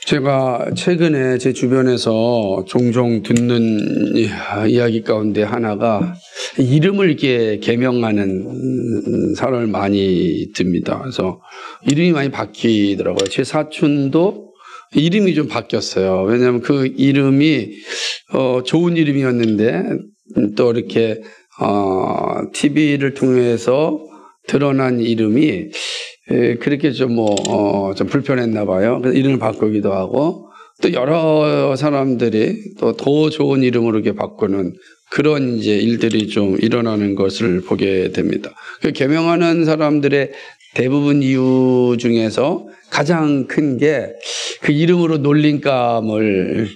제가 최근에 제 주변에서 종종 듣는 이야기 가운데 하나가 이름을 이렇게 개명하는 사람을 많이 듭니다. 그래서 이름이 많이 바뀌더라고요. 제 사촌도 이름이 좀 바뀌었어요. 왜냐하면 그 이름이 좋은 이름이었는데 또 이렇게 TV를 통해서 드러난 이름이 그렇게 좀 좀 불편했나 봐요. 그래서 이름을 바꾸기도 하고 또 여러 사람들이 또 더 좋은 이름으로 이렇게 바꾸는 그런 이제 일들이 좀 일어나는 것을 보게 됩니다. 그 개명하는 사람들의 대부분 이유 중에서 가장 큰 게 그 이름으로 놀림감을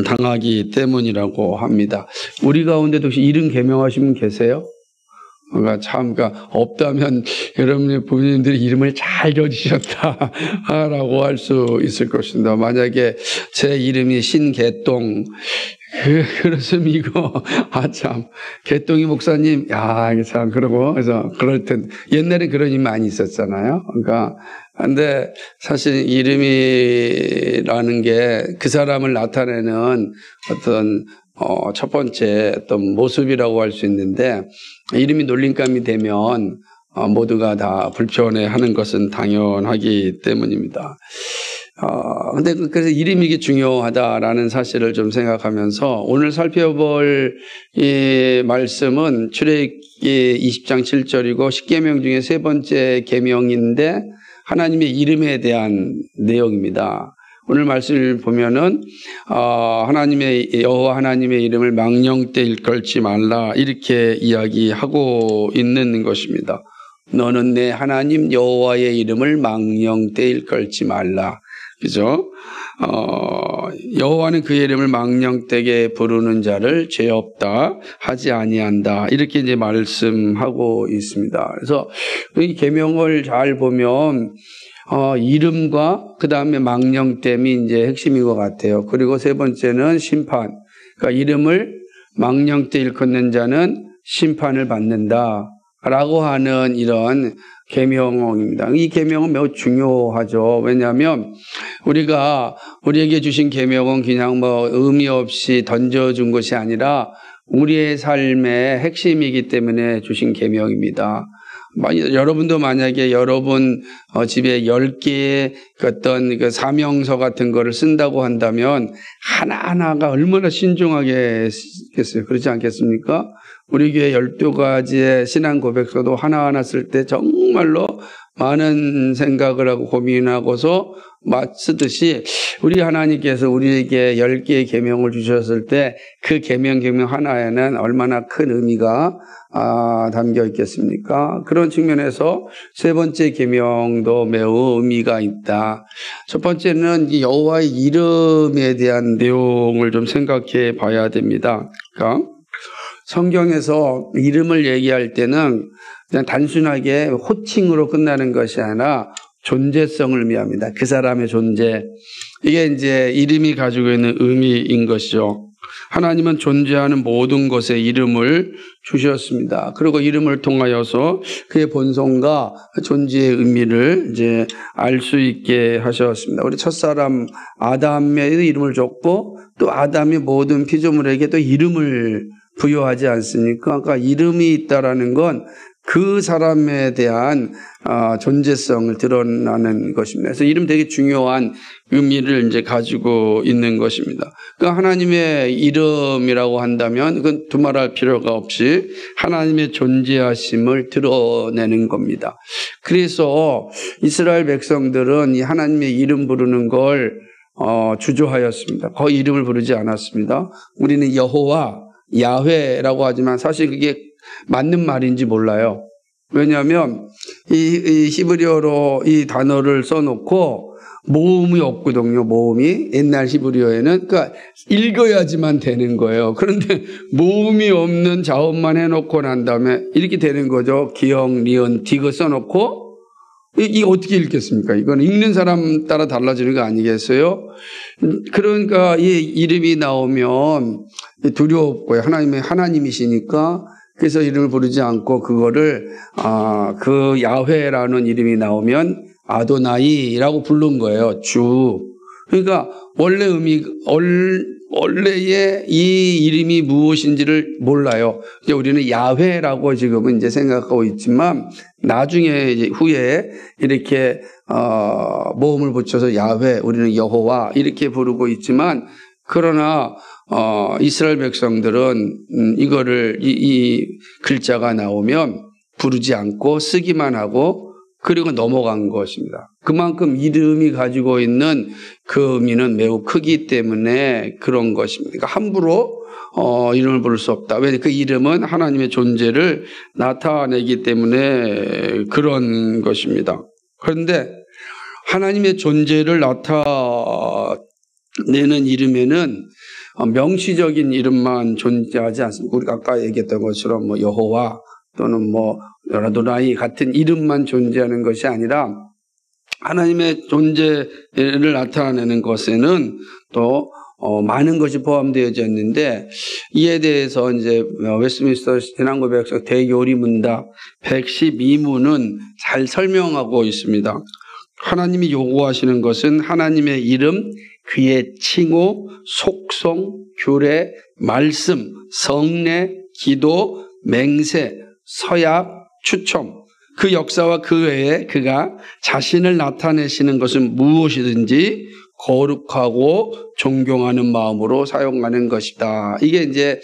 당하기 때문이라고 합니다. 우리 가운데도 혹시 이름 개명하신 분 계세요? 그러니까 없다면 여러분의 부모님들이 이름을 잘 지어주셨다라고 할 수 있을 것입니다. 만약에 제 이름이 신개똥 그렇으면 이거 참 개똥이 목사님 이게 참 그러고 그래서 그럴 땐 옛날에 그런 이름이 많이 있었잖아요. 그러니까 근데 사실 이름이라는 게 그 사람을 나타내는 어떤 첫 번째 어떤 모습이라고 할 수 있는데 이름이 놀림감이 되면 모두가 다 불편해하는 것은 당연하기 때문입니다. 근데 그래서 이름이 이게 중요하다라는 사실을 좀 생각하면서 오늘 살펴볼 이 말씀은 출애굽기 20장 7절이고 10계명 중에 세 번째 계명인데 하나님의 이름에 대한 내용입니다. 오늘 말씀을 보면은 하나님의 여호와 하나님의 이름을 망령되 일컬지 말라 이렇게 이야기하고 있는 것입니다. 너는 내 하나님 여호와의 이름을 망령되 일컬지 말라. 그죠? 여호와는 그의 이름을 망령되게 부르는 자를 죄 없다 하지 아니한다. 이렇게 이제 말씀하고 있습니다. 그래서 이 계명을 잘 보면 이름과 그 다음에 망령됨이 이제 핵심인 것 같아요. 그리고 세 번째는 심판. 그러니까 이름을 망령되 일컫는 자는 심판을 받는다라고 하는 이런 계명입니다. 이 계명은 매우 중요하죠. 왜냐하면 우리가 우리에게 주신 계명은 그냥 의미 없이 던져준 것이 아니라 우리의 삶의 핵심이기 때문에 주신 계명입니다. 여러분도 만약에 여러분 집에 10개의 어떤 그 사명서 같은 거를 쓴다고 한다면 하나하나가 얼마나 신중하게 했겠어요. 그렇지 않겠습니까? 우리 교회 12가지의 신앙 고백서도 하나하나 쓸 때 정말로 많은 생각을 하고 고민하고서 쓰듯이 우리 하나님께서 우리에게 10개의 계명을 주셨을 때 그 계명 하나에는 얼마나 큰 의미가 담겨 있겠습니까? 그런 측면에서 세 번째 계명도 매우 의미가 있다. 첫 번째는 여호와의 이름에 대한 내용을 좀 생각해 봐야 됩니다. 그러니까 성경에서 이름을 얘기할 때는 그냥 단순하게 호칭으로 끝나는 것이 아니라 존재성을 의미합니다. 그 사람의 존재. 이게 이제 이름이 가지고 있는 의미인 것이죠. 하나님은 존재하는 모든 것에 이름을 주셨습니다. 그리고 이름을 통하여서 그의 본성과 존재의 의미를 이제 알 수 있게 하셨습니다. 우리 첫사람 아담의 이름을 줬고 또 아담의 모든 피조물에게 또 이름을 부여하지 않습니까? 그러니까 이름이 있다라는 건 그 사람에 대한 존재성을 드러나는 것입니다. 그래서 이름 되게 중요한 의미를 이제 가지고 있는 것입니다. 그러니까 하나님의 이름이라고 한다면 그건 두말할 필요가 없이 하나님의 존재하심을 드러내는 겁니다. 그래서 이스라엘 백성들은 이 하나님의 이름 부르는 걸 주저하였습니다. 거의 이름을 부르지 않았습니다. 우리는 여호와, 야훼라고 하지만 사실 그게 맞는 말인지 몰라요. 왜냐하면 이 히브리어로 이 단어를 써놓고 모음이 없거든요. 모음이 옛날 히브리어에는 그러니까 읽어야지만 되는 거예요. 그런데 모음이 없는 자음만 해놓고 난 다음에 이렇게 되는 거죠. 기역, 리은, 디귿 써놓고 이게 어떻게 읽겠습니까? 이건 읽는 사람 따라 달라지는 거 아니겠어요? 그러니까 이 이름이 나오면 두렵고요. 하나님이시니까 그래서 이름을 부르지 않고 그거를 그 야훼라는 이름이 나오면 아도나이라고 부른 거예요. 주. 그러니까 원래의 이 이름이 무엇인지를 몰라요. 이제 우리는 야훼라고 지금은 이제 생각하고 있지만 나중에 이제 후에 이렇게 모음을 붙여서 야훼, 우리는 여호와 이렇게 부르고 있지만 그러나 이스라엘 백성들은 이거를 이 글자가 나오면 부르지 않고 쓰기만 하고 그리고 넘어간 것입니다. 그만큼 이름이 가지고 있는 그 의미는 매우 크기 때문에 그런 것입니다. 그러니까 함부로 이름을 부를 수 없다. 왜냐하면 그 이름은 하나님의 존재를 나타내기 때문에 그런 것입니다. 그런데 하나님의 존재를 나타내는 이름에는 명시적인 이름만 존재하지 않습니다. 우리가 아까 얘기했던 것처럼 뭐 여호와 또는 뭐 아도나이 같은 이름만 존재하는 것이 아니라 하나님의 존재를 나타내는 것에는 또 많은 것이 포함되어져 있는데 이에 대해서 이제 웨스트민스터 신앙고백서 대요리문답 112문은 잘 설명하고 있습니다. 하나님이 요구하시는 것은 하나님의 이름, 그의 칭호, 속성, 규례, 말씀, 성례, 기도, 맹세, 서약, 추첨, 그 역사와 그 외에 그가 자신을 나타내시는 것은 무엇이든지 거룩하고 존경하는 마음으로 사용하는 것이다. 이게 이제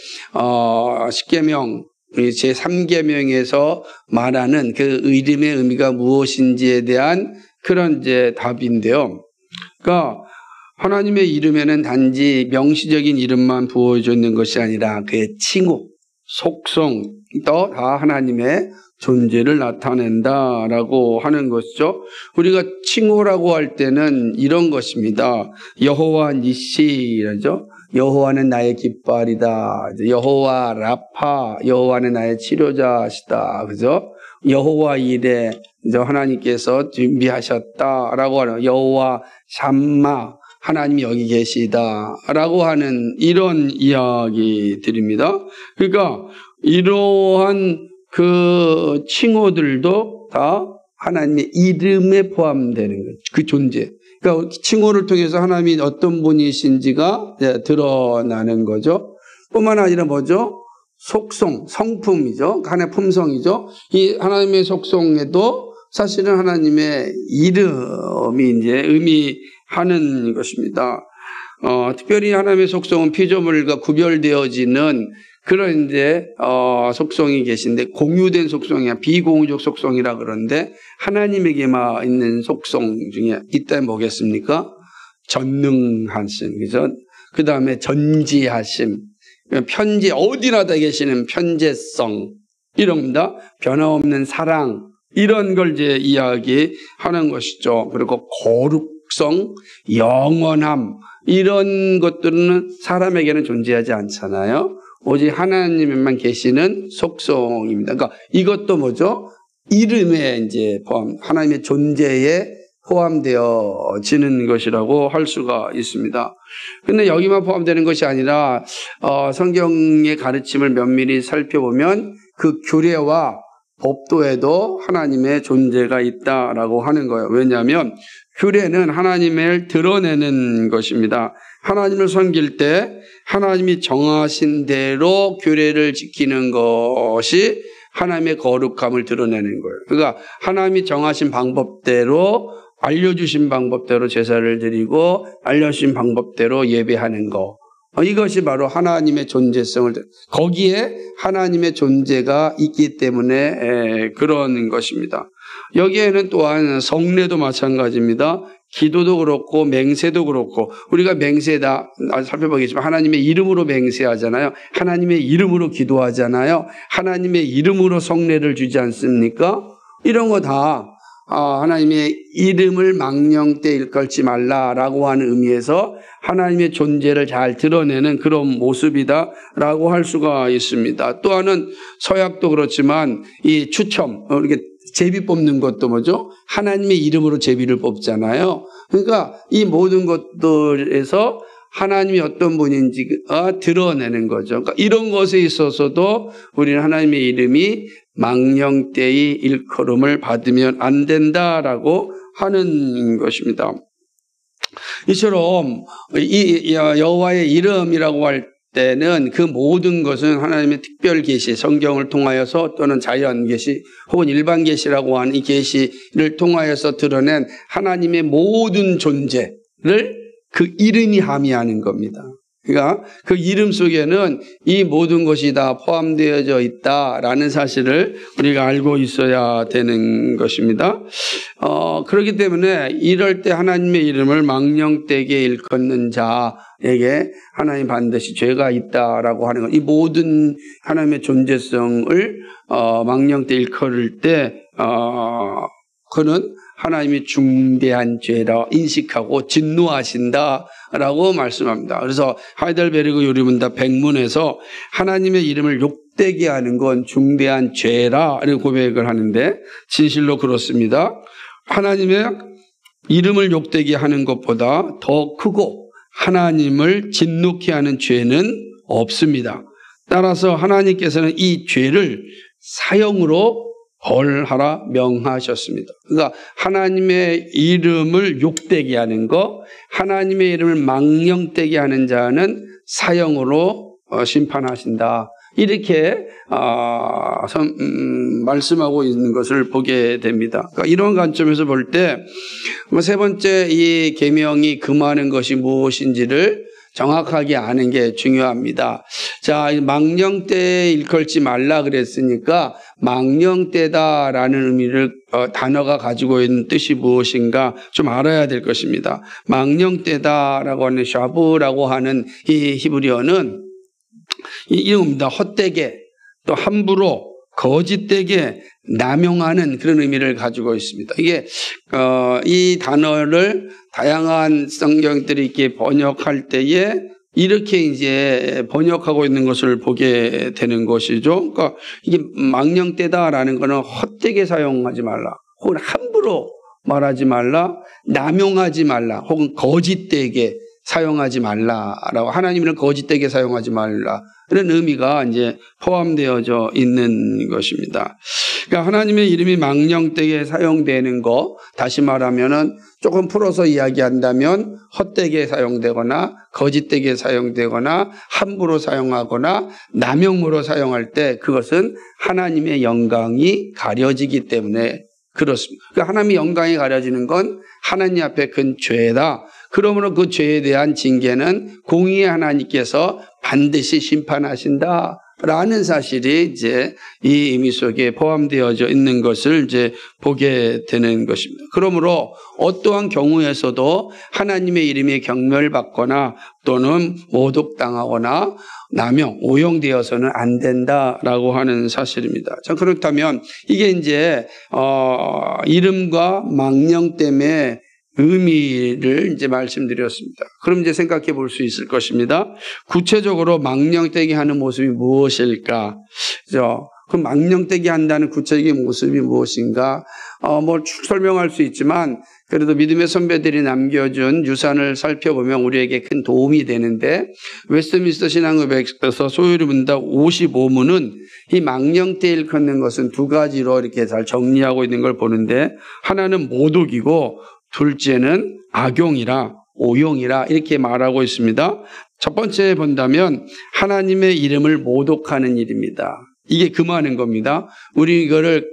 십계명 제3계명에서 말하는 그 이름의 의미가 무엇인지에 대한 그런 이제 답인데요. 그러니까 하나님의 이름에는 단지 명시적인 이름만 부어져 있는 것이 아니라 그의 칭호, 속성 또 다 하나님의 존재를 나타낸다라고 하는 것이죠. 우리가 칭호라고 할 때는 이런 것입니다. 여호와 니시라죠. 여호와는 나의 깃발이다. 여호와 라파, 여호와는 나의 치료자시다. 그죠? 여호와 이레, 하나님께서 준비하셨다라고 하는 여호와 샴마, 하나님이 여기 계시다라고 하는 이런 이야기들입니다. 그러니까 이러한 그 칭호들도 다 하나님의 이름에 포함되는 거죠. 그 존재. 그러니까 칭호를 통해서 하나님이 어떤 분이신지가 드러나는 거죠. 뿐만 아니라 뭐죠? 속성, 성품이죠. 하나의 품성이죠. 이 하나님의 속성에도 사실은 하나님의 이름이 이제 의미하는 것입니다. 특별히 하나님의 속성은 피조물과 구별되어지는 그런 이제 속성이 계신데 공유된 속성이야 비공유적 속성이라 그러는데 하나님에게만 있는 속성 중에 있다면 뭐겠습니까? 전능하심, 그죠? 그 다음에 전지하심, 편재 어디나 다 계시는 편재성 이런 겁니다. 변함없는 사랑 이런 걸 이제 이야기하는 것이죠. 그리고 거룩성, 영원함 이런 것들은 사람에게는 존재하지 않잖아요. 오직 하나님에만 계시는 속성입니다. 그러니까 이것도 뭐죠? 이름에 이제 하나님의 존재에 포함되어지는 것이라고 할 수가 있습니다. 그런데 여기만 포함되는 것이 아니라 성경의 가르침을 면밀히 살펴보면 그 규례와 법도에도 하나님의 존재가 있다라고 하는 거예요. 왜냐하면 규례는 하나님을 드러내는 것입니다. 하나님을 섬길 때 하나님이 정하신 대로 규례를 지키는 것이 하나님의 거룩함을 드러내는 거예요. 그러니까 하나님이 정하신 방법대로 알려주신 방법대로 제사를 드리고 알려주신 방법대로 예배하는 거. 이것이 바로 하나님의 존재성을 거기에 하나님의 존재가 있기 때문에 그런 것입니다. 여기에는 또한 성례도 마찬가지입니다. 기도도 그렇고 맹세도 그렇고 우리가 맹세다 살펴보겠지만 하나님의 이름으로 맹세하잖아요. 하나님의 이름으로 기도하잖아요. 하나님의 이름으로 성례를 주지 않습니까? 이런 거 다 하나님의 이름을 망령때 일컬지 말라라고 하는 의미에서 하나님의 존재를 잘 드러내는 그런 모습이다라고 할 수가 있습니다. 또 하나는 서약도 그렇지만 이 추첨 이렇게 제비 뽑는 것도 뭐죠? 하나님의 이름으로 제비를 뽑잖아요. 그러니까 이 모든 것들에서 하나님이 어떤 분인지가 드러내는 거죠. 그러니까 이런 것에 있어서도 우리는 하나님의 이름이 망령때의 일컬음을 받으면 안 된다라고 하는 것입니다. 이처럼 이 여호와의 이름이라고 할 때는 그 모든 것은 하나님의 특별 계시, 성경을 통하여서 또는 자연 계시 혹은 일반 계시라고 하는 이 계시를 통하여서 드러낸 하나님의 모든 존재를 그 이름이 함의하는 겁니다. 그러니까 그 이름 속에는 이 모든 것이 다 포함되어져 있다라는 사실을 우리가 알고 있어야 되는 것입니다. 그렇기 때문에 이럴 때 하나님의 이름을 망령되게 일컫는 자에게 하나님 반드시 죄가 있다라고 하는 것. 이 모든 하나님의 존재성을 망령되 일컬을 때 그는 하나님이 중대한 죄라 인식하고 진노하신다라고 말씀합니다. 그래서 하이델베르그 요리문답 백문에서 하나님의 이름을 욕되게 하는 건 중대한 죄라는 고백을 하는데 진실로 그렇습니다. 하나님의 이름을 욕되게 하는 것보다 더 크고 하나님을 진노케 하는 죄는 없습니다. 따라서 하나님께서는 이 죄를 사형으로 벌하라 명하셨습니다. 그러니까 하나님의 이름을 욕되게 하는 거, 하나님의 이름을 망령되게 하는 자는 사형으로 심판하신다. 이렇게 말씀하고 있는 것을 보게 됩니다. 그러니까 이런 관점에서 볼 때 세 번째 이 계명이 금하는 것이 무엇인지를 정확하게 아는 게 중요합니다. 자, 망령되에 일컬지 말라 그랬으니까 망령되다라는 의미를 단어가 가지고 있는 뜻이 무엇인가 좀 알아야 될 것입니다. 망령되다라고 하는 샤브라고 하는 이 히브리어는 이겁니다. 헛되게 또 함부로 거짓되게 남용하는 그런 의미를 가지고 있습니다. 이게 이 단어를 다양한 성경들이 이렇게 번역할 때에 이렇게 이제 번역하고 있는 것을 보게 되는 것이죠. 그러니까 이게 망령되다라는 것은 헛되게 사용하지 말라, 혹은 함부로 말하지 말라, 남용하지 말라, 혹은 거짓되게 사용하지 말라라고, 하나님을 거짓되게 사용하지 말라, 이런 의미가 이제 포함되어져 있는 것입니다. 그러니까 하나님의 이름이 망령되게 사용되는 거, 다시 말하면은 조금 풀어서 이야기한다면 헛되게 사용되거나 거짓되게 사용되거나 함부로 사용하거나 남용으로 사용할 때 그것은 하나님의 영광이 가려지기 때문에 그렇습니다. 그러니까 하나님의 영광이 가려지는 건 하나님 앞에 큰 죄다. 그러므로 그 죄에 대한 징계는 공의의 하나님께서 반드시 심판하신다라는 사실이 이제 이 의미 속에 포함되어져 있는 것을 이제 보게 되는 것입니다. 그러므로 어떠한 경우에서도 하나님의 이름이 경멸받거나 또는 모독당하거나 남용, 오용되어서는 안 된다라고 하는 사실입니다. 자, 그렇다면 이게 이제 이름과 망령 때문에 의미를 이제 말씀드렸습니다. 그럼 이제 생각해 볼 수 있을 것입니다. 구체적으로 망령되게 하는 모습이 무엇일까? 그죠? 그 망령되게 한다는 구체적인 모습이 무엇인가? 뭐 쭉 설명할 수 있지만 그래도 믿음의 선배들이 남겨준 유산을 살펴보면 우리에게 큰 도움이 되는데, 웨스트민스터 신앙의백서 소요리 문답 55문은 이 망령되게 일컫는 것은 두 가지로 이렇게 잘 정리하고 있는 걸 보는데, 하나는 모독이고 둘째는 악용이라, 오용이라 이렇게 말하고 있습니다. 첫 번째 본다면 하나님의 이름을 모독하는 일입니다. 이게 금하는 겁니다. 우리 이거를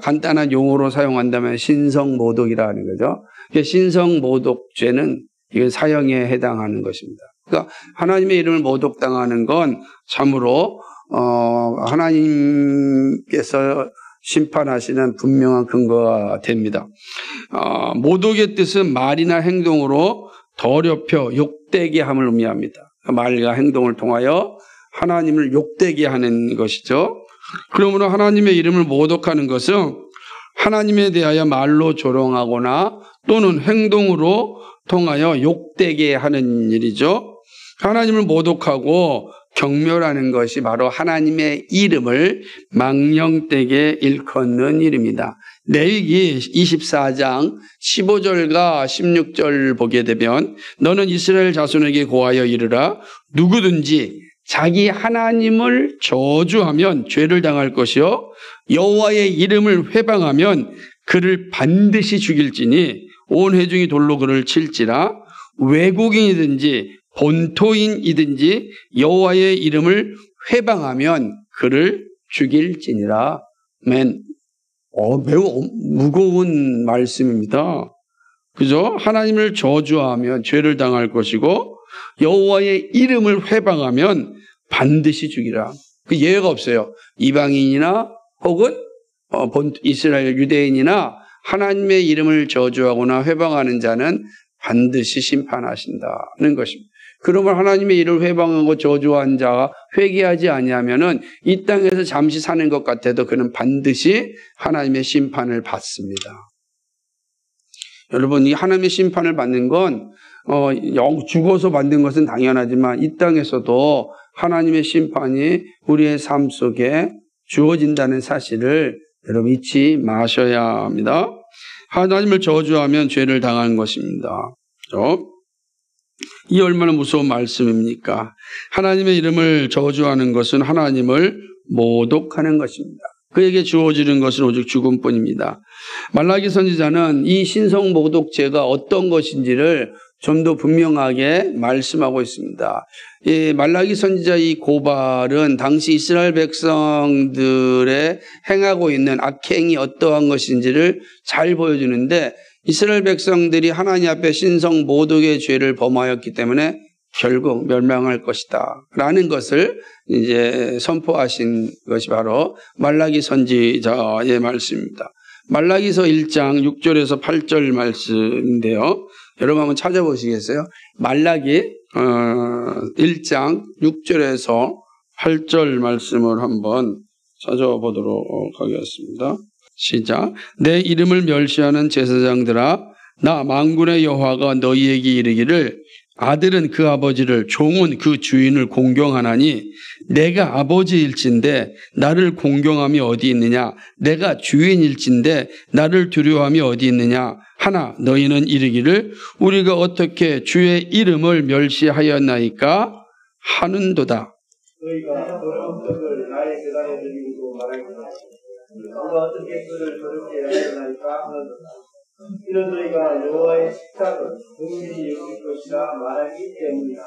간단한 용어로 사용한다면 신성모독이라 하는 거죠. 신성모독죄는 이건 사형에 해당하는 것입니다. 그러니까 하나님의 이름을 모독당하는 건 참으로 하나님께서 심판하시는 분명한 근거가 됩니다. 모독의 뜻은 말이나 행동으로 더럽혀 욕되게 함을 의미합니다. 말과 행동을 통하여 하나님을 욕되게 하는 것이죠. 그러므로 하나님의 이름을 모독하는 것은 하나님에 대하여 말로 조롱하거나 또는 행동으로 통하여 욕되게 하는 일이죠. 하나님을 모독하고 경멸하는 것이 바로 하나님의 이름을 망령되게 일컫는 일입니다. 레위기 24장 15절과 16절 보게 되면 너는 이스라엘 자손에게 고하여 이르라. 누구든지 자기 하나님을 저주하면 죄를 당할 것이요 여호와의 이름을 회방하면 그를 반드시 죽일지니 온 회중이 돌로 그를 칠지라. 외국인이든지 본토인이든지 여호와의 이름을 회방하면 그를 죽일지니라. 아멘. 매우 무거운 말씀입니다. 그죠? 하나님을 저주하면 죄를 당할 것이고 여호와의 이름을 회방하면 반드시 죽이라. 그 예외가 없어요. 이방인이나 혹은 이스라엘 유대인이나 하나님의 이름을 저주하거나 회방하는 자는 반드시 심판하신다는 것입니다. 그러면 하나님의 이름을 회방하고 저주한 자가 회개하지 아니하면은 이 땅에서 잠시 사는 것 같아도 그는 반드시 하나님의 심판을 받습니다. 여러분, 이 하나님의 심판을 받는 건 죽어서 받는 것은 당연하지만 이 땅에서도 하나님의 심판이 우리의 삶 속에 주어진다는 사실을 여러분 잊지 마셔야 합니다. 하나님을 저주하면 죄를 당하는 것입니다. 이 얼마나 무서운 말씀입니까? 하나님의 이름을 저주하는 것은 하나님을 모독하는 것입니다. 그에게 주어지는 것은 오직 죽음뿐입니다. 말라기 선지자는 이 신성 모독죄가 어떤 것인지를 좀 더 분명하게 말씀하고 있습니다. 이 말라기 선지자 이 고발은 당시 이스라엘 백성들의 행하고 있는 악행이 어떠한 것인지를 잘 보여주는데 이스라엘 백성들이 하나님 앞에 신성 모독의 죄를 범하였기 때문에 결국 멸망할 것이다 라는 것을 이제 선포하신 것이 바로 말라기 선지자의 말씀입니다. 말라기서 1장 6절에서 8절 말씀인데요. 여러분 한번 찾아보시겠어요? 말라기 1장 6절에서 8절 말씀을 한번 찾아보도록 하겠습니다. 시작. 내 이름을 멸시하는 제사장들아, 나 만군의 여호와가 너희에게 이르기를 아들은 그 아버지를 종은 그 주인을 공경하나니 내가 아버지일진데 나를 공경함이 어디 있느냐? 내가 주인일진데 나를 두려워함이 어디 있느냐? 하나 너희는 이르기를 우리가 어떻게 주의 이름을 멸시하였나이까 하는도다. 너희가 더러운 떡을 나의 계단에 드리고 말하기를 너가 어떻게 그를 더럽게 하였나이까 하는도다. 이런 너희가 여호와의 식탁을 긍휼히 여길 것이라 말하기 때문이다.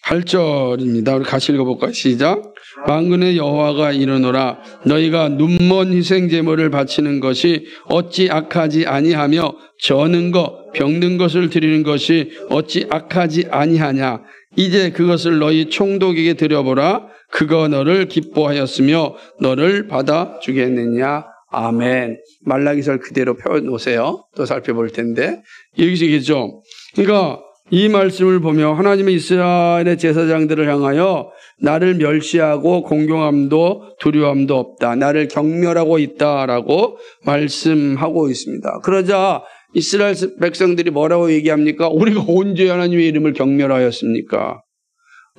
8절입니다. 우리 같이 읽어볼까요? 시작. 만군의 여호와가 이르노라 너희가 눈먼 희생제물을 바치는 것이 어찌 악하지 아니하며 저는 것 병든 것을 드리는 것이 어찌 악하지 아니하냐. 이제 그것을 너희 총독에게 드려보라. 그가 너를 기뻐하였으며 너를 받아주겠느냐. 아멘. 말라기서를 그대로 펴놓으세요. 또 살펴볼 텐데 여기시겠죠. 그러니까 이 말씀을 보며 하나님의 이스라엘의 제사장들을 향하여 나를 멸시하고 공경함도 두려움도 없다. 나를 경멸하고 있다라고 말씀하고 있습니다. 그러자 이스라엘 백성들이 뭐라고 얘기합니까? 우리가 언제 하나님의 이름을 경멸하였습니까?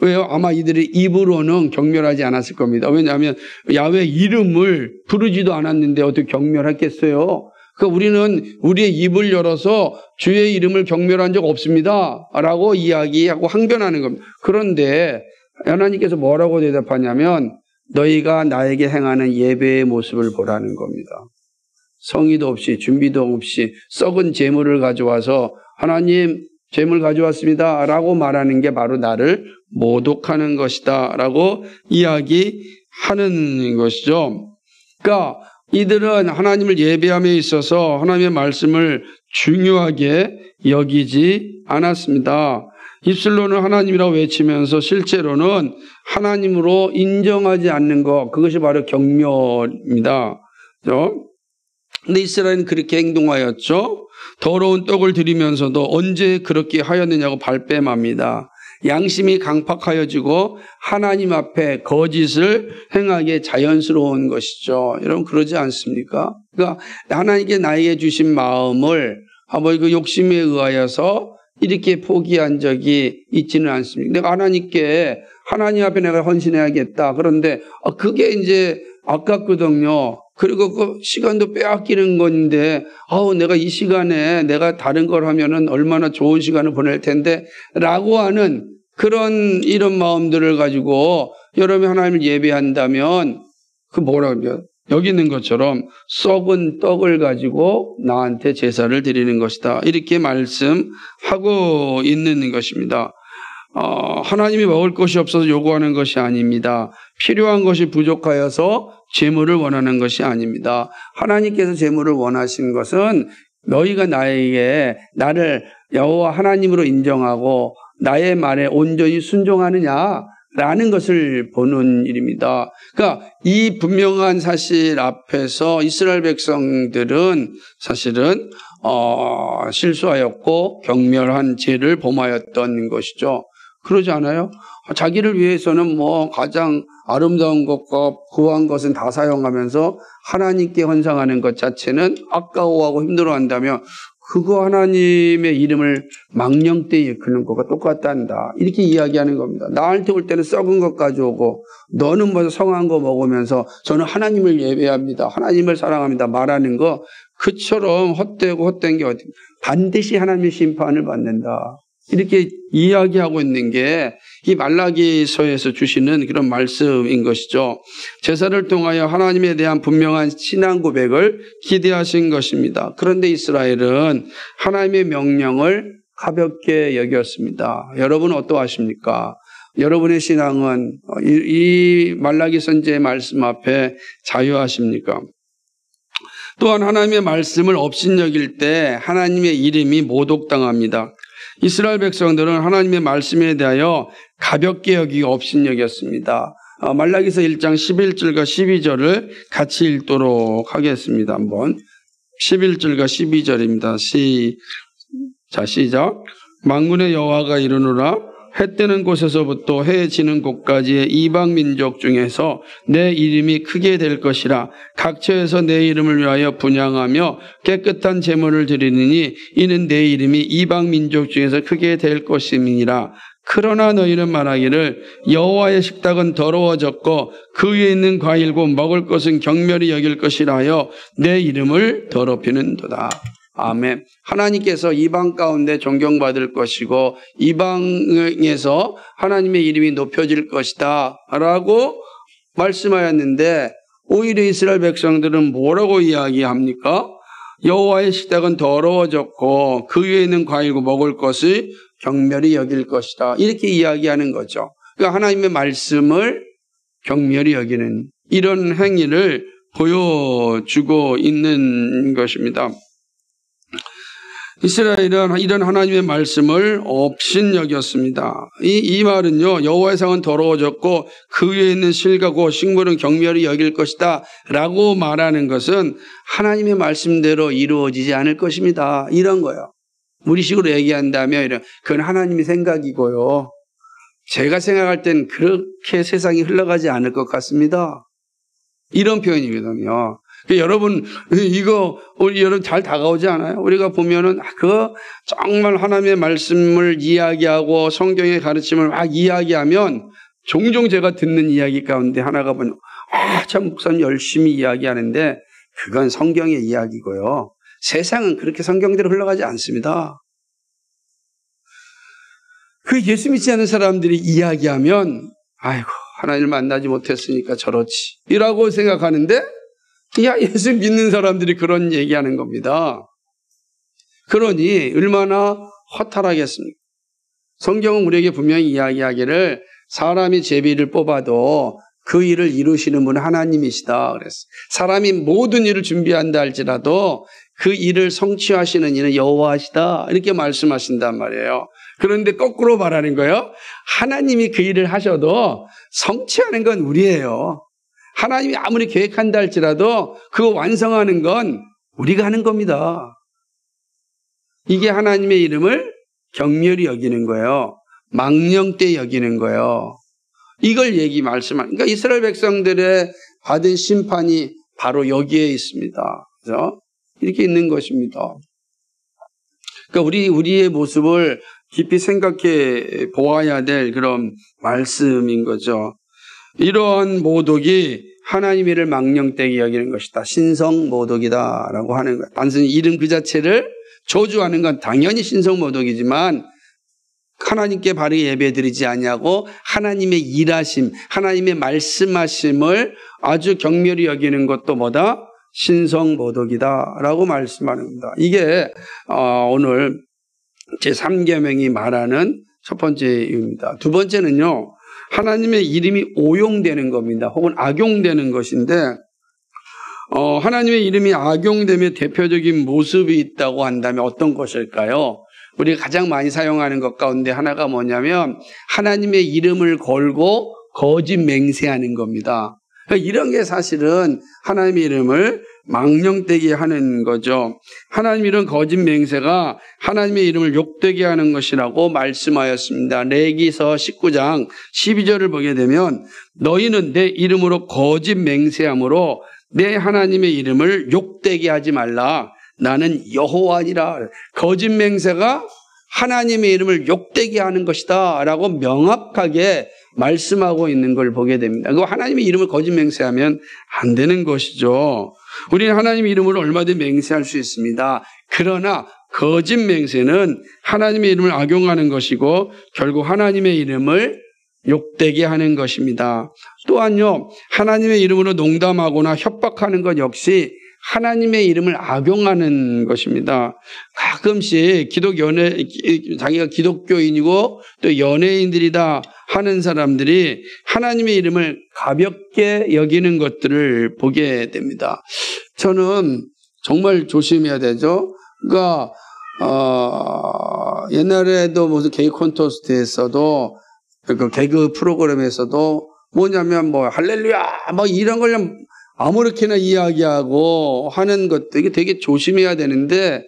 왜요? 아마 이들이 입으로는 경멸하지 않았을 겁니다. 왜냐하면 야훼 이름을 부르지도 않았는데 어떻게 경멸했겠어요? 그러니까 우리는 우리의 입을 열어서 주의 이름을 경멸한 적 없습니다 라고 이야기하고 항변하는 겁니다. 그런데 하나님께서 뭐라고 대답하냐면 너희가 나에게 행하는 예배의 모습을 보라는 겁니다. 성의도 없이 준비도 없이 썩은 제물을 가져와서 하나님 제물 가져왔습니다 라고 말하는 게 바로 나를 모독하는 것이다 라고 이야기하는 것이죠. 그러니까 이들은 하나님을 예배함에 있어서 하나님의 말씀을 중요하게 여기지 않았습니다. 입술로는 하나님이라고 외치면서 실제로는 하나님으로 인정하지 않는 것, 그것이 바로 경멸입니다. 그런데 이스라엘은 그렇게 행동하였죠. 더러운 떡을 드리면서도 언제 그렇게 하였느냐고 발뺌합니다. 양심이 강팍하여지고 하나님 앞에 거짓을 행하기에 자연스러운 것이죠. 여러분 그러지 않습니까? 그러니까 하나님께 나에게 주신 마음을 한번 그 욕심에 의하여서 이렇게 포기한 적이 있지는 않습니다. 내가 하나님께 하나님 앞에 내가 헌신해야겠다. 그런데 그게 이제 아깝거든요. 그리고 그 시간도 빼앗기는 건데, 내가 이 시간에 내가 다른 걸 하면은 얼마나 좋은 시간을 보낼 텐데, 라고 하는 이런 마음들을 가지고 여러분이 하나님을 예배한다면, 그 뭐라고 하면, 여기는 것처럼 썩은 떡을 가지고 나한테 제사를 드리는 것이다. 이렇게 말씀하고 있는 것입니다. 하나님이 먹을 것이 없어서 요구하는 것이 아닙니다. 필요한 것이 부족하여서 제물을 원하는 것이 아닙니다. 하나님께서 제물을 원하신 것은 너희가 나를 여호와 하나님으로 인정하고 나의 말에 온전히 순종하느냐라는 것을 보는 일입니다. 그러니까 이 분명한 사실 앞에서 이스라엘 백성들은 사실은 실수하였고 경멸한 죄를 범하였던 것이죠. 그러지 않아요? 자기를 위해서는 가장 아름다운 것과 구한 것은 다 사용하면서 하나님께 헌상하는 것 자체는 아까워하고 힘들어한다면 그거 하나님의 이름을 망령되이 일컫는 것과 똑같단다. 이렇게 이야기하는 겁니다. 나한테 올 때는 썩은 것 가져오고 너는 성한 거 먹으면서 저는 하나님을 예배합니다. 하나님을 사랑합니다. 말하는 거 그처럼 헛되고 헛된 게 어디 반드시 하나님의 심판을 받는다. 이렇게 이야기하고 있는 게 이 말라기서에서 주시는 그런 말씀인 것이죠. 제사를 통하여 하나님에 대한 분명한 신앙 고백을 기대하신 것입니다. 그런데 이스라엘은 하나님의 명령을 가볍게 여겼습니다. 여러분 어떠하십니까? 여러분의 신앙은 이 말라기 선지의 말씀 앞에 자유하십니까? 또한 하나님의 말씀을 업신여길 때 하나님의 이름이 모독당합니다. 이스라엘 백성들은 하나님의 말씀에 대하여 가볍게 여기고 업신여겼습니다. 말라기서 1장 11절과 12절을 같이 읽도록 하겠습니다. 한번 11절과 12절입니다. 시작. 만군의 여호와가 이르노라 해 뜨는 곳에서부터 해 지는 곳까지의 이방 민족 중에서 내 이름이 크게 될 것이라. 각처에서 내 이름을 위하여 분향하며 깨끗한 제물을 드리느니 이는 내 이름이 이방 민족 중에서 크게 될 것임이니라. 그러나 너희는 말하기를 여호와의 식탁은 더러워졌고 그 위에 있는 과일고 먹을 것은 경멸히 여길 것이라 하여 내 이름을 더럽히는도다. 아멘. 하나님께서 이방 가운데 존경받을 것이고 이방에서 하나님의 이름이 높여질 것이다 라고 말씀하였는데 오히려 이스라엘 백성들은 뭐라고 이야기합니까? 여호와의 식탁은 더러워졌고 그 위에 있는 과일고 먹을 것이 경멸히 여길 것이다. 이렇게 이야기하는 거죠. 그러니까 하나님의 말씀을 경멸히 여기는 이런 행위를 보여주고 있는 것입니다. 이스라엘은 이런 하나님의 말씀을 업신여겼습니다. 이 말은요, 여호와의 상은 더러워졌고 그 위에 있는 실과고 식물은 경멸히 여길 것이다 라고 말하는 것은 하나님의 말씀대로 이루어지지 않을 것입니다. 이런 거예요. 우리식으로 얘기한다면 그건 하나님의 생각이고요. 제가 생각할 땐 그렇게 세상이 흘러가지 않을 것 같습니다. 이런 표현이거든요. 여러분, 우리 여러분 잘 다가오지 않아요? 우리가 보면은, 그거 정말 하나님의 말씀을 이야기하고 성경의 가르침을 막 이야기하면 종종 제가 듣는 이야기 가운데 하나가 뭐냐. 참 목사님 열심히 이야기하는데 그건 성경의 이야기고요. 세상은 그렇게 성경대로 흘러가지 않습니다. 그 예수 믿지 않는 사람들이 이야기하면, 아이고, 하나님을 만나지 못했으니까 저렇지. 이라고 생각하는데, 예수 믿는 사람들이 그런 얘기하는 겁니다. 그러니 얼마나 허탈하겠습니까? 성경은 우리에게 분명히 이야기하기를 사람이 제비를 뽑아도 그 일을 이루시는 분은 하나님이시다 그랬어요. 사람이 모든 일을 준비한다 할지라도 그 일을 성취하시는 이는 여호와시다 이렇게 말씀하신단 말이에요. 그런데 거꾸로 말하는 거예요. 하나님이 그 일을 하셔도 성취하는 건 우리예요. 하나님이 아무리 계획한다 할지라도 그거 완성하는 건 우리가 하는 겁니다. 이게 하나님의 이름을 경멸히 여기는 거예요. 망령되이 여기는 거예요. 이걸 말씀하는. 그러니까 이스라엘 백성들의 받은 심판이 바로 여기에 있습니다. 그래서 이렇게 있는 것입니다. 그러니까 우리의 모습을 깊이 생각해 보아야 될 그런 말씀인 거죠. 이러한 모독이 하나님의 일을 망령되게 여기는 것이다. 신성 모독이다라고 하는 거예요. 단순히 이름 그 자체를 저주하는 건 당연히 신성 모독이지만 하나님께 바르게 예배드리지 아니하고 하나님의 일하심, 하나님의 말씀하심을 아주 경멸히 여기는 것도 뭐다? 신성모독이다라고 말씀하는 겁니다. 이게 오늘 제3계명이 말하는 첫 번째 이유입니다. 두 번째는요, 하나님의 이름이 오용되는 겁니다. 혹은 악용되는 것인데, 하나님의 이름이 악용되면 대표적인 모습이 있다고 한다면 어떤 것일까요? 우리가 가장 많이 사용하는 것 가운데 하나가 뭐냐면 하나님의 이름을 걸고 거짓 맹세하는 겁니다. 이런 게 사실은 하나님의 이름을 망령되게 하는 거죠. 하나님 이름 거짓 맹세가 하나님의 이름을 욕되게 하는 것이라고 말씀하였습니다. 레위기서 19장 12절을 보게 되면 너희는 내 이름으로 거짓 맹세함으로 내 하나님의 이름을 욕되게 하지 말라. 나는 여호와니라. 거짓 맹세가 하나님의 이름을 욕되게 하는 것이다 라고 명확하게 말씀하고 있는 걸 보게 됩니다. 그 하나님의 이름을 거짓 맹세하면 안 되는 것이죠. 우리는 하나님의 이름으로 얼마든지 맹세할 수 있습니다. 그러나 거짓 맹세는 하나님의 이름을 악용하는 것이고 결국 하나님의 이름을 욕되게 하는 것입니다. 또한요, 하나님의 이름으로 농담하거나 협박하는 것 역시 하나님의 이름을 악용하는 것입니다. 가끔씩 자기가 기독교인이고 또 연예인들이다 하는 사람들이 하나님의 이름을 가볍게 여기는 것들을 보게 됩니다. 저는 정말 조심해야 되죠. 그러니까 옛날에도 무슨 개그 콘테스트에서도 그 개그 프로그램에서도 뭐냐면 뭐 할렐루야 뭐 이런 걸 아무렇게나 이야기하고 하는 것도 이게 되게 조심해야 되는데,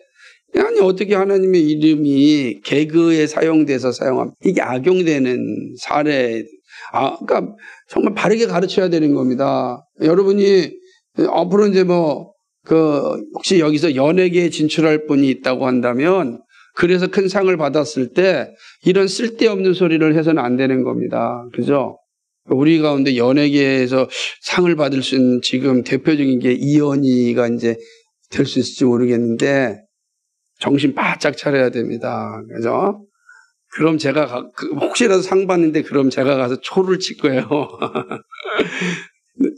아니 어떻게 하나님의 이름이 개그에 사용돼서 이게 악용되는 사례, 그러니까 정말 바르게 가르쳐야 되는 겁니다. 여러분이 앞으로 이제 혹시 여기서 연예계에 진출할 분이 있다고 한다면, 그래서 큰 상을 받았을 때 이런 쓸데없는 소리를 해서는 안 되는 겁니다. 그죠? 우리 가운데 연예계에서 상을 받을 수 있는 지금 대표적인 게 이현희가 이제 될 수 있을지 모르겠는데 정신 바짝 차려야 됩니다. 그죠? 그럼 제가 혹시라도 상 받는데 그럼 제가 가서 초를 칠 거예요.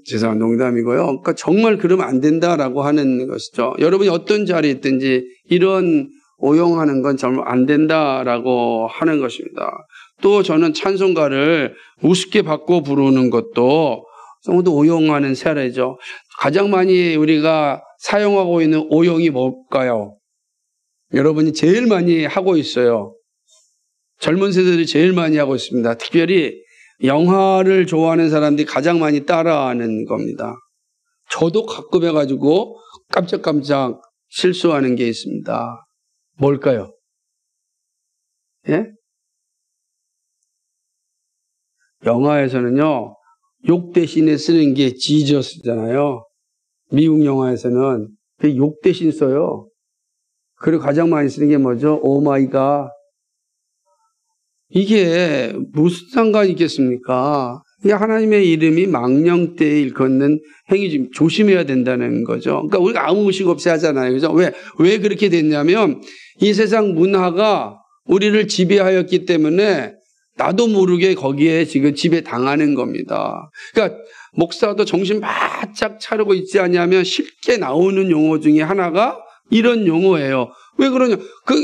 죄송한 농담이고요. 그러니까 정말 그러면 안 된다라고 하는 것이죠. 여러분이 어떤 자리에 있든지 이런 오용하는 건 정말 안 된다라고 하는 것입니다. 또 저는 찬송가를 우습게 바꿔 부르는 것도 정말 오용하는 사례죠. 가장 많이 우리가 사용하고 있는 오용이 뭘까요? 여러분이 제일 많이 하고 있어요. 젊은 세대들이 제일 많이 하고 있습니다. 특별히 영화를 좋아하는 사람들이 가장 많이 따라하는 겁니다. 저도 가끔 해가지고 깜짝깜짝 실수하는 게 있습니다. 뭘까요? 예? 영화에서는요, 욕 대신에 쓰는 게 지저스잖아요. 미국 영화에서는 그 욕 대신 써요. 그리고 가장 많이 쓰는 게 뭐죠? 오 마이 갓. 이게 무슨 상관이 있겠습니까? 이게 하나님의 이름이 망령되이 일컫는 행위 좀 조심해야 된다는 거죠. 그러니까 우리가 아무 의식 없이 하잖아요. 그죠? 왜 그렇게 됐냐면 이 세상 문화가 우리를 지배하였기 때문에 나도 모르게 거기에 지금 지배당하는 겁니다. 그러니까 목사도 정신 바짝 차리고 있지 않냐면 쉽게 나오는 용어 중에 하나가 이런 용어예요. 왜 그러냐?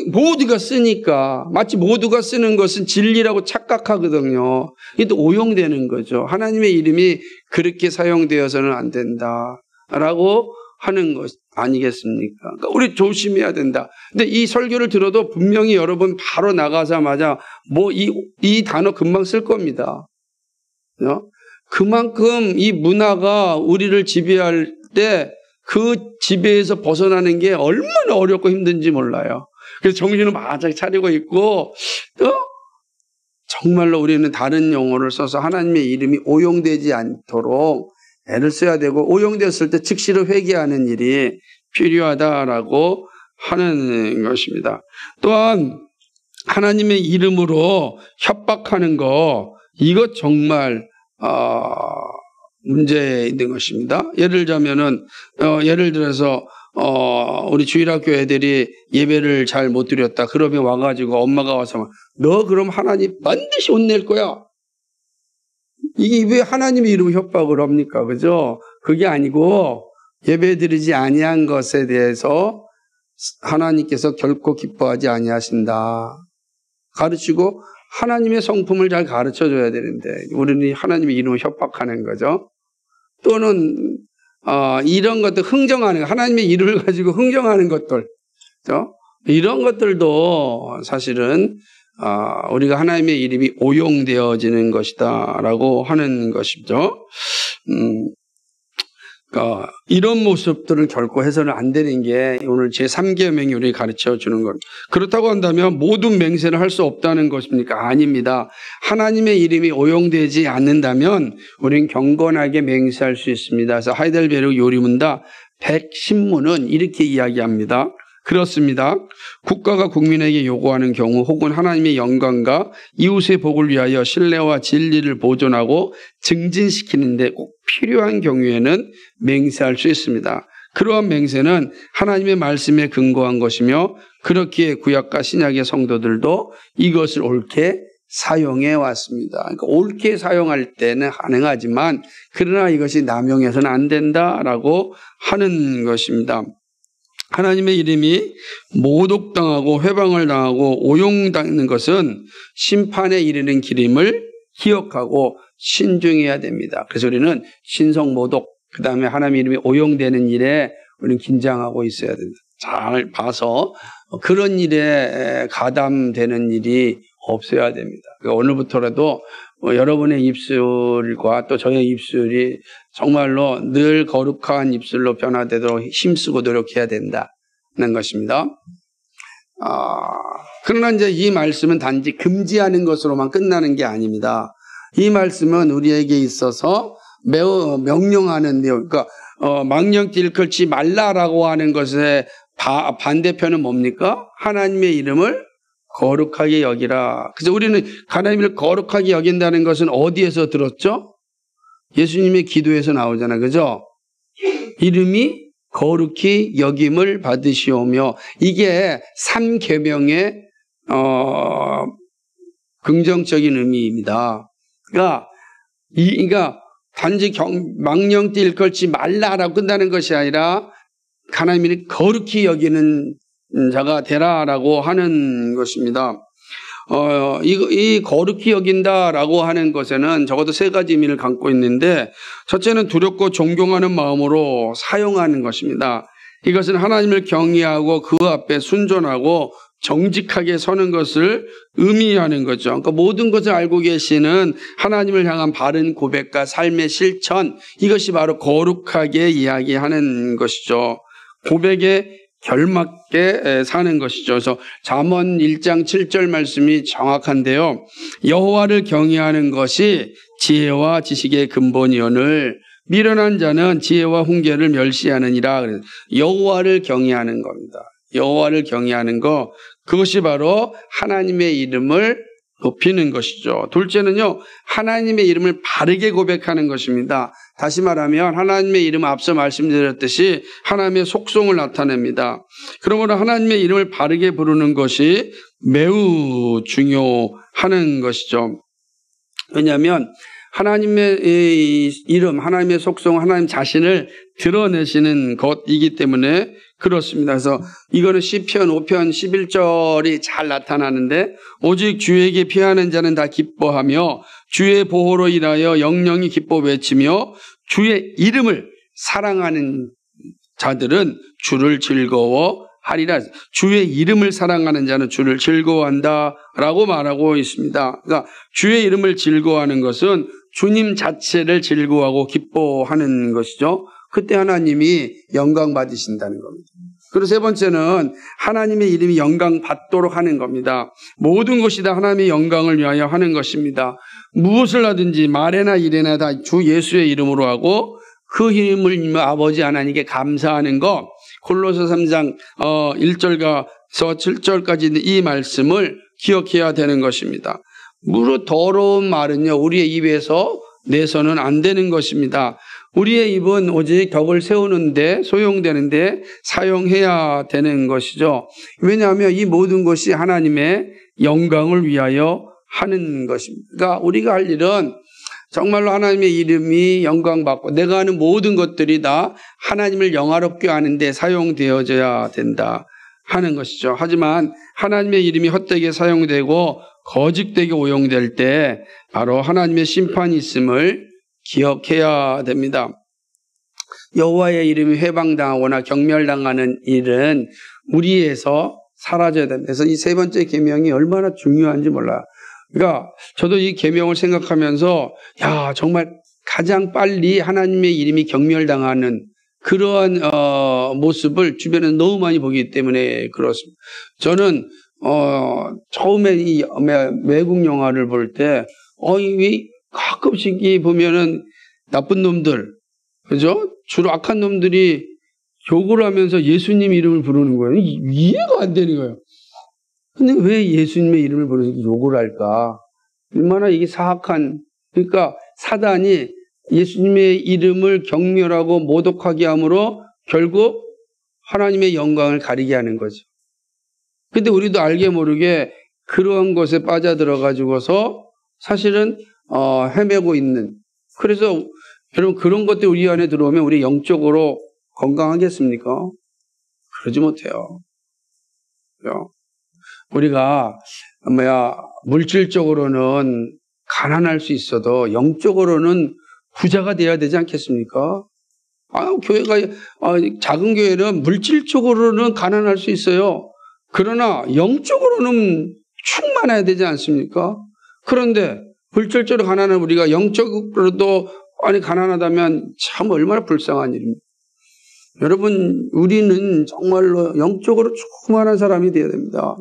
모두가 쓰니까. 마치 모두가 쓰는 것은 진리라고 착각하거든요. 이게 또 오용되는 거죠. 하나님의 이름이 그렇게 사용되어서는 안 된다라고 하는 것 아니겠습니까? 그러니까 우리 조심해야 된다. 근데 이 설교를 들어도 분명히 여러분 바로 나가자마자 이 단어 금방 쓸 겁니다. 그만큼 이 문화가 우리를 지배할 때 그 지배에서 벗어나는 게 얼마나 어렵고 힘든지 몰라요. 그래서 정신을 바짝 차리고 있고, 정말로 우리는 다른 용어를 써서 하나님의 이름이 오용되지 않도록 애를 써야 되고, 오용되었을 때 즉시로 회개하는 일이 필요하다라고 하는 것입니다. 또한 하나님의 이름으로 협박하는 거, 이것 정말 문제 있는 것입니다. 예를 들어서 우리 주일학교 애들이 예배를 잘 못 드렸다. 그러면 와가지고 엄마가 와서 너 그럼 하나님 반드시 혼낼 거야. 이게 왜 하나님의 이름으로 협박을 합니까? 그죠? 그게 아니고 예배 드리지 아니한 것에 대해서 하나님께서 결코 기뻐하지 아니하신다. 가르치고 하나님의 성품을 잘 가르쳐줘야 되는데 우리는 하나님의 이름으로 협박하는 거죠. 또는 이런 것들 흥정하는 하나님의 이름을 가지고 흥정하는 것들, 그렇죠? 이런 것들도 사실은 우리가 하나님의 이름이 오용되어지는 것이다라고 하는 것이죠. 그러니까 이런 모습들은 결코 해서는 안 되는 게 오늘 제3계명이 우리에게 가르쳐 주는 겁니다. 그렇다고 한다면 모든 맹세를 할 수 없다는 것입니까? 아닙니다. 하나님의 이름이 오용되지 않는다면 우리는 경건하게 맹세할 수 있습니다. 그래서 하이델베르크 요리문답 110문은 이렇게 이야기합니다. 그렇습니다. 국가가 국민에게 요구하는 경우 혹은 하나님의 영광과 이웃의 복을 위하여 신뢰와 진리를 보존하고 증진시키는데 꼭 필요한 경우에는 맹세할 수 있습니다. 그러한 맹세는 하나님의 말씀에 근거한 것이며 그렇기에 구약과 신약의 성도들도 이것을 옳게 사용해 왔습니다. 그러니까 옳게 사용할 때는 가능하지만 그러나 이것이 남용해서는 안 된다라고 하는 것입니다. 하나님의 이름이 모독당하고 회방을 당하고 오용당하는 것은 심판에 이르는 길임을 기억하고 신중해야 됩니다. 그래서 우리는 신성모독, 그 다음에 하나님의 이름이 오용되는 일에 우리는 긴장하고 있어야 된다. 잘 봐서 그런 일에 가담되는 일이 없어야 됩니다. 그러니까 오늘부터라도 여러분의 입술과 또 저의 입술이 정말로 늘 거룩한 입술로 변화되도록 힘쓰고 노력해야 된다는 것입니다. 그러나 이제 이 말씀은 단지 금지하는 것으로만 끝나는 게 아닙니다. 이 말씀은 우리에게 있어서 매우 명령하는 내용, 그러니까 망령띠 일컬지 말라라고 하는 것의 반대편은 뭡니까? 하나님의 이름을 거룩하게 여기라. 그래서 우리는 하나님을 거룩하게 여긴다는 것은 어디에서 들었죠? 예수님의 기도에서 나오잖아요. 그죠? 이름이 거룩히 여김을 받으시오며 이게 3계명의 긍정적인 의미입니다. 그러니까 단지 망령띠 일컬지 말라라고 끝나는 것이 아니라 하나님이 거룩히 여기는 자가 되라라고 하는 것입니다. 이 거룩히 여긴다라고 하는 것에는 적어도 세 가지 의미를 갖고 있는데 첫째는 두렵고 존경하는 마음으로 사용하는 것입니다. 이것은 하나님을 경외하고 그 앞에 순종하고 정직하게 서는 것을 의미하는 거죠. 그러니까 모든 것을 알고 계시는 하나님을 향한 바른 고백과 삶의 실천, 이것이 바로 거룩하게 이야기하는 것이죠. 고백에 결맞게 사는 것이죠. 그래서 잠언 1장 7절 말씀이 정확한데요. 여호와를 경외하는 것이 지혜와 지식의 근본이오늘 미련한 자는 지혜와 훈계를 멸시하느니라. 여호와를 경외하는 겁니다. 여호와를 경외하는 것, 그것이 바로 하나님의 이름을 높이는 것이죠. 둘째는요, 하나님의 이름을 바르게 고백하는 것입니다. 다시 말하면 하나님의 이름은 앞서 말씀드렸듯이 하나님의 속성을 나타냅니다. 그러므로 하나님의 이름을 바르게 부르는 것이 매우 중요한 것이죠. 왜냐하면 하나님의 이름, 하나님의 속성, 하나님 자신을 드러내시는 것이기 때문에 그렇습니다. 그래서 이거는 시편 5편 11절이 잘 나타나는데 오직 주에게 피하는 자는 다 기뻐하며 주의 보호로 인하여 영영이 기뻐 외치며 주의 이름을 사랑하는 자들은 주를 즐거워하리라. 주의 이름을 사랑하는 자는 주를 즐거워한다라고 말하고 있습니다. 그러니까 주의 이름을 즐거워하는 것은 주님 자체를 즐거워하고 기뻐하는 것이죠. 그때 하나님이 영광 받으신다는 겁니다. 그리고 세 번째는 하나님의 이름이 영광 받도록 하는 겁니다. 모든 것이 다 하나님의 영광을 위하여 하는 것입니다. 무엇을 하든지 말에나 일에나 다 주 예수의 이름으로 하고 그 힘을 아버지 하나님께 감사하는 것. 골로새 3장 1절에서 7절까지 있는 이 말씀을 기억해야 되는 것입니다. 무릇 더러운 말은요, 우리의 입에서 내서는 안 되는 것입니다. 우리의 입은 오직 덕을 세우는데 소용되는데 사용해야 되는 것이죠. 왜냐하면 이 모든 것이 하나님의 영광을 위하여 하는 것입니다. 그러니까 우리가 할 일은 정말로 하나님의 이름이 영광받고 내가 하는 모든 것들이 다 하나님을 영화롭게 하는데 사용되어져야 된다 하는 것이죠. 하지만 하나님의 이름이 헛되게 사용되고 거짓되게 오용될 때 바로 하나님의 심판이 있음을 기억해야 됩니다. 여호와의 이름이 회방당하거나 경멸당하는 일은 우리에서 사라져야 됩니다. 그래서 이 세 번째 계명이 얼마나 중요한지 몰라요. 그러니까 저도 이 계명을 생각하면서 야 정말 가장 빨리 하나님의 이름이 경멸당하는 그러한 모습을 주변에 너무 많이 보기 때문에 그렇습니다. 저는 처음에 이 외국 영화를 볼 때 가끔씩 보면은 나쁜 놈들, 그죠? 주로 악한 놈들이 욕을 하면서 예수님 이름을 부르는 거예요. 이해가 안 되는 거예요. 근데 왜 예수님의 이름을 부르면서 욕을 할까? 얼마나 이게 사악한, 그러니까 사단이 예수님의 이름을 경멸하고 모독하게 함으로 결국 하나님의 영광을 가리게 하는 거죠. 근데 우리도 알게 모르게 그러한 것에 빠져들어 가지고서 사실은 헤매고 있는. 그래서 여러분 그런 것들이 우리 안에 들어오면 우리 영적으로 건강하겠습니까? 그러지 못해요. 우리가 물질적으로는 가난할 수 있어도 영적으로는 부자가 돼야 되지 않겠습니까? 교회가 작은 교회는 물질적으로는 가난할 수 있어요. 그러나 영적으로는 충만해야 되지 않습니까? 그런데 물질적으로 가난한 우리가 영적으로도 가난하다면 참 얼마나 불쌍한 일입니다. 여러분 우리는 정말로 영적으로 충만한 사람이 되어야 됩니다.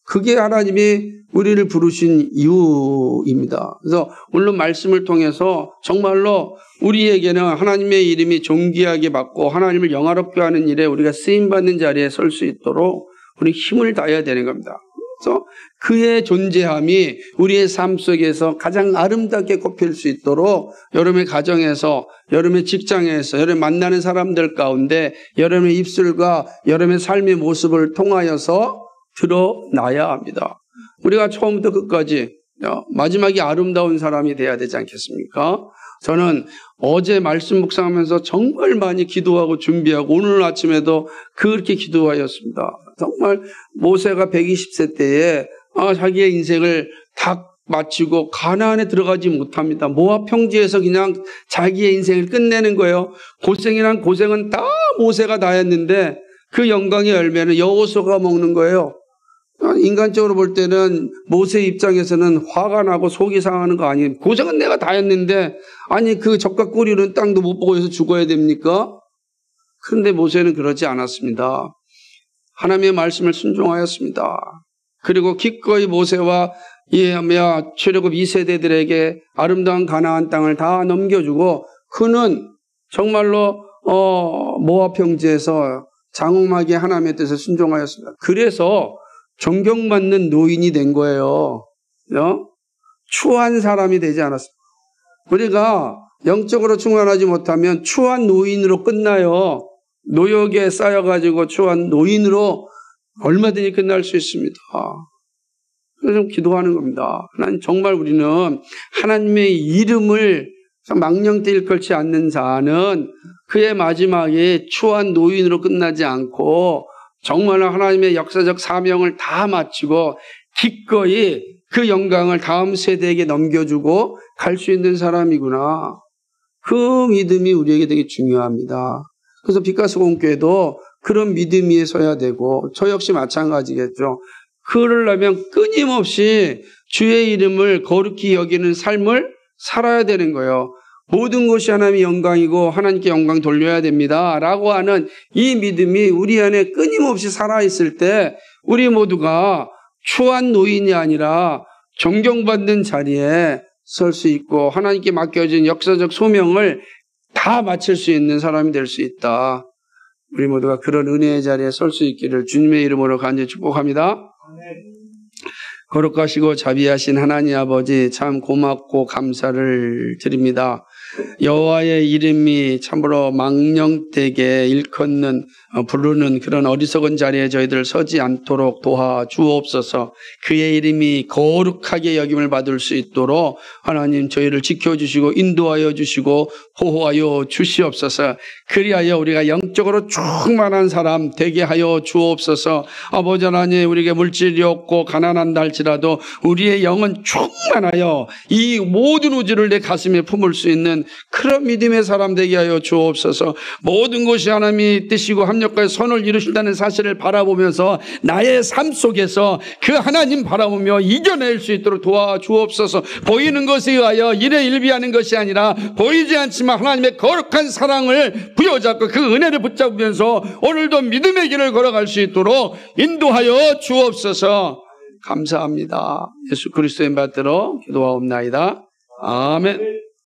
그게 하나님이 우리를 부르신 이유입니다. 그래서 오늘 말씀을 통해서 정말로 우리에게는 하나님의 이름이 존귀하게 받고 하나님을 영화롭게 하는 일에 우리가 쓰임받는 자리에 설 수 있도록 우리 힘을 다해야 되는 겁니다. 그래서 그의 존재함이 우리의 삶 속에서 가장 아름답게 꼽힐 수 있도록 여러분의 가정에서, 여러분의 직장에서, 여러분 만나는 사람들 가운데 여러분의 입술과 여러분의 삶의 모습을 통하여서 드러나야 합니다. 우리가 처음부터 끝까지 마지막에 아름다운 사람이 돼야 되지 않겠습니까? 저는 어제 말씀 묵상하면서 정말 많이 기도하고 준비하고 오늘 아침에도 그렇게 기도하였습니다. 정말 모세가 120세 때에 자기의 인생을 다 마치고 가나안에 들어가지 못합니다. 모압 평지에서 그냥 자기의 인생을 끝내는 거예요. 고생이란 고생은 다 모세가 다 했는데 그 영광의 열매는 여호수아가 먹는 거예요. 인간적으로 볼 때는 모세 입장에서는 화가 나고 속이 상하는 거 아니에요. 고생은 내가 다 했는데 그 젖과 꿀이는 땅도 못 보고 해서 죽어야 됩니까? 그런데 모세는 그러지 않았습니다. 하나님의 말씀을 순종하였습니다. 그리고 기꺼이 모세와 출애굽 2세대들에게 아름다운 가나안 땅을 다 넘겨주고 그는 정말로 모압 평지에서 장엄하게 하나님의 뜻에 순종하였습니다. 그래서 존경받는 노인이 된 거예요. 추한 사람이 되지 않았습니다. 우리가 영적으로 충만하지 못하면 추한 노인으로 끝나요. 노역에 쌓여가지고 추한 노인으로 얼마든지 끝날 수 있습니다. 그래서 좀 기도하는 겁니다. 하나님, 정말 우리는 하나님의 이름을 망령되 일컬지 않는 자는 그의 마지막에 추한 노인으로 끝나지 않고 정말로 하나님의 역사적 사명을 다 마치고 기꺼이 그 영광을 다음 세대에게 넘겨주고 갈 수 있는 사람이구나. 그 믿음이 우리에게 되게 중요합니다. 그래서 빛가스 공교회도 그런 믿음 위에 서야 되고 저 역시 마찬가지겠죠. 그러려면 끊임없이 주의 이름을 거룩히 여기는 삶을 살아야 되는 거예요. 모든 것이 하나님의 영광이고 하나님께 영광 돌려야 됩니다 라고 하는 이 믿음이 우리 안에 끊임없이 살아있을 때 우리 모두가 추한 노인이 아니라 존경받는 자리에 설 수 있고 하나님께 맡겨진 역사적 소명을 다 마칠 수 있는 사람이 될 수 있다. 우리 모두가 그런 은혜의 자리에 설 수 있기를 주님의 이름으로 간절히 축복합니다. 거룩하시고 자비하신 하나님 아버지 참 고맙고 감사를 드립니다. 여호와의 이름이 참으로 망령되게 일컫는 부르는 그런 어리석은 자리에 저희들 서지 않도록 도와주옵소서. 그의 이름이 거룩하게 여김을 받을 수 있도록 하나님 저희를 지켜주시고 인도하여 주시고 보호하여 주시옵소서. 그리하여 우리가 영적으로 충만한 사람 되게 하여 주옵소서. 아버지 하나님, 우리에게 물질이 없고 가난한다 할지라도 우리의 영은 충만하여 이 모든 우주를 내 가슴에 품을 수 있는 그런 믿음의 사람 되게 하여 주옵소서. 모든 것이 하나님이 뜻이고 합력과 선을 이루신다는 사실을 바라보면서 나의 삶 속에서 그 하나님 바라보며 이겨낼 수 있도록 도와주옵소서. 보이는 것에 의하여 일에 일비하는 것이 아니라 보이지 않지만 하나님의 거룩한 사랑을 부여잡고 그 은혜를 붙잡으면서 오늘도 믿음의 길을 걸어갈 수 있도록 인도하여 주옵소서. 감사합니다. 예수 그리스도의 받들어 기도하옵나이다. 아멘.